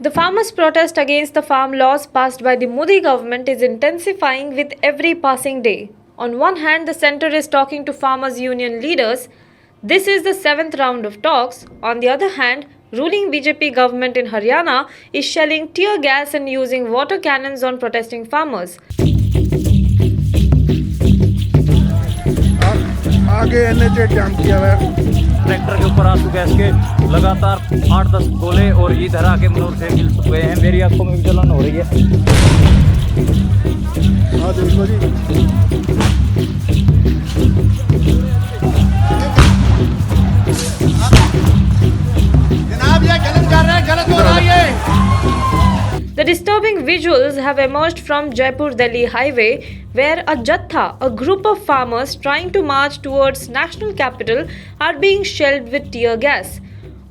The farmers' protest against the farm laws passed by the Modi government is intensifying with every passing day. On one hand, the centre is talking to farmers' union leaders. This is the seventh round of talks. On the other hand, ruling BJP government in Haryana is shelling tear gas and using water cannons on protesting farmers. आगे NH जाम किया हुआ है। Tractor के ऊपर आंसू gas के लगातार 8-10 गोले और इधर आके मनोर से गिर चुके हैं। मेरी आंखों में भी जलन हो रही है। देखो जी, जनाब ये गलत कर रहे हैं, गलत हो रहा है। The disturbing visuals have emerged from Jaipur-Delhi highway where a jatha, a group of farmers trying to march towards national capital, are being shelled with tear gas.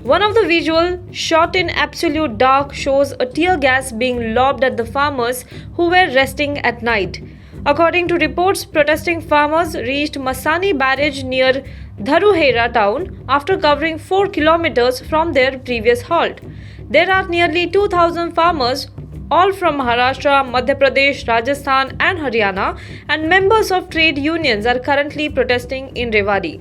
One of the visuals, shot in absolute dark, shows a tear gas being lobbed at the farmers who were resting at night. According to reports, protesting farmers reached Masani barrage near Dharuhera town after covering 4 kilometers from their previous halt. There are nearly 2,000 farmers, all from Maharashtra, Madhya Pradesh, Rajasthan and Haryana, and members of trade unions are currently protesting in Rewari.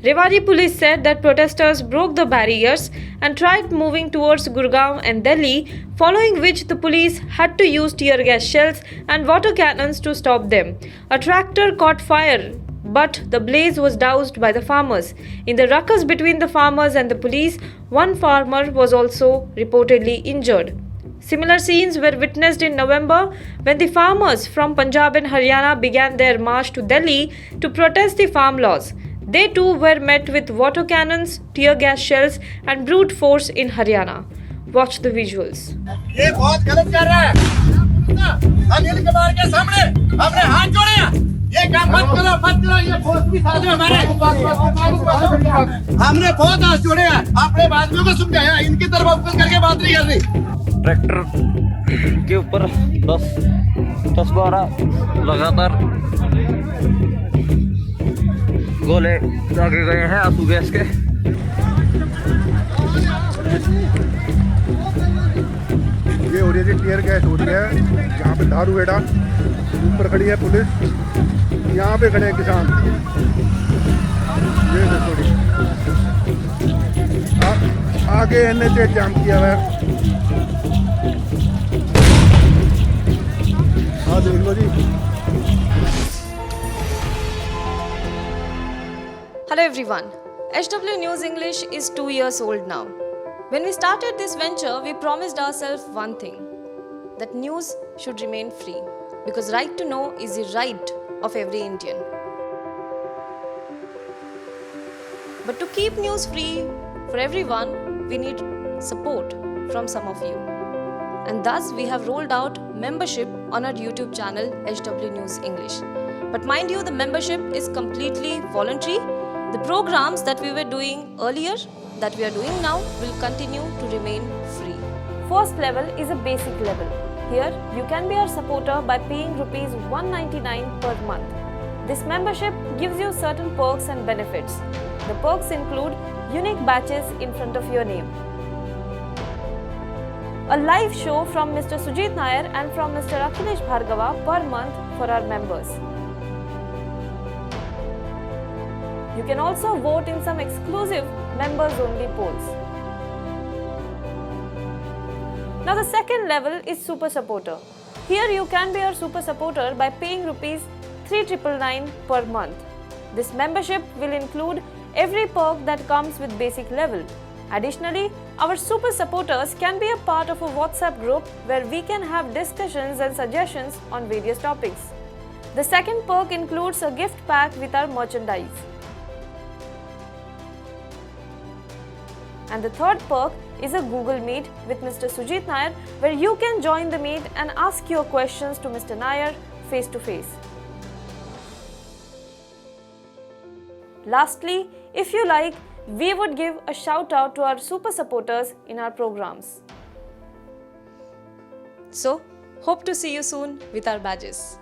Rewari police said that protesters broke the barriers and tried moving towards Gurgaon and Delhi, following which the police had to use tear gas shells and water cannons to stop them. A tractor caught fire, but the blaze was doused by the farmers. In the ruckus between the farmers and the police, one farmer was also reportedly injured. Similar scenes were witnessed in November when the farmers from Punjab and Haryana began their march to Delhi to protest the farm laws. They too were met with water cannons, tear gas shells and brute force in Haryana. Watch the visuals. ये बहुत गलत कर रहा है। अनिल कुमार के सामने हमने हाथ जोड़े हैं। ये काम मत करो, मत करो। ये फोर्स भी साथ में हमारे। हमने बहुत हाथ जोड़े हैं। अपने आदमियों को समझाया, इनकी तरफ फोकस करके बात नहीं करनी। ट्रैक्टर के ऊपर 10-12 लगातार गोले दागे गए हैं आंसू गैस के। ये हो रही है जी, टीयर गैस हो रही है। यहाँ पे धारूहेड़ा ऊपर खड़ी है पुलिस, यहाँ पे खड़े हैं किसान। ये देखो जी, आगे एनएच जाम किया हुआ है। देख लो जी। Hello everyone. HW News English is 2 years old now. When we started this venture, we promised ourselves one thing, that news should remain free, because right to know is the right of every Indian. But to keep news free for everyone, we need support from some of you. And thus we have rolled out membership on our YouTube channel HW News English. But mind you, the membership is completely voluntary. The programs that we were doing earlier, that we are doing now, will continue to remain free. First level is a basic level. Here, you can be our supporter by paying rupees 199 per month. This membership gives you certain perks and benefits. The perks include unique badges in front of your name, a live show from Mr. Sujit Nair and from Mr. Akhilesh Bhargava per month for our members. You can also vote in some exclusive members-only polls. Now the second level is Super Supporter. Here you can be our Super Supporter by paying rupees 3,999 per month. This membership will include every perk that comes with basic level. Additionally, our Super Supporters can be a part of a WhatsApp group where we can have discussions and suggestions on various topics. The second perk includes a gift pack with our merchandise. And the third perk is a Google Meet with Mr. Sujit Nair, where you can join the meet and ask your questions to Mr. Nair face to face. Lastly, if you like, we would give a shout out to our super supporters in our programs. So, hope to see you soon with our badges.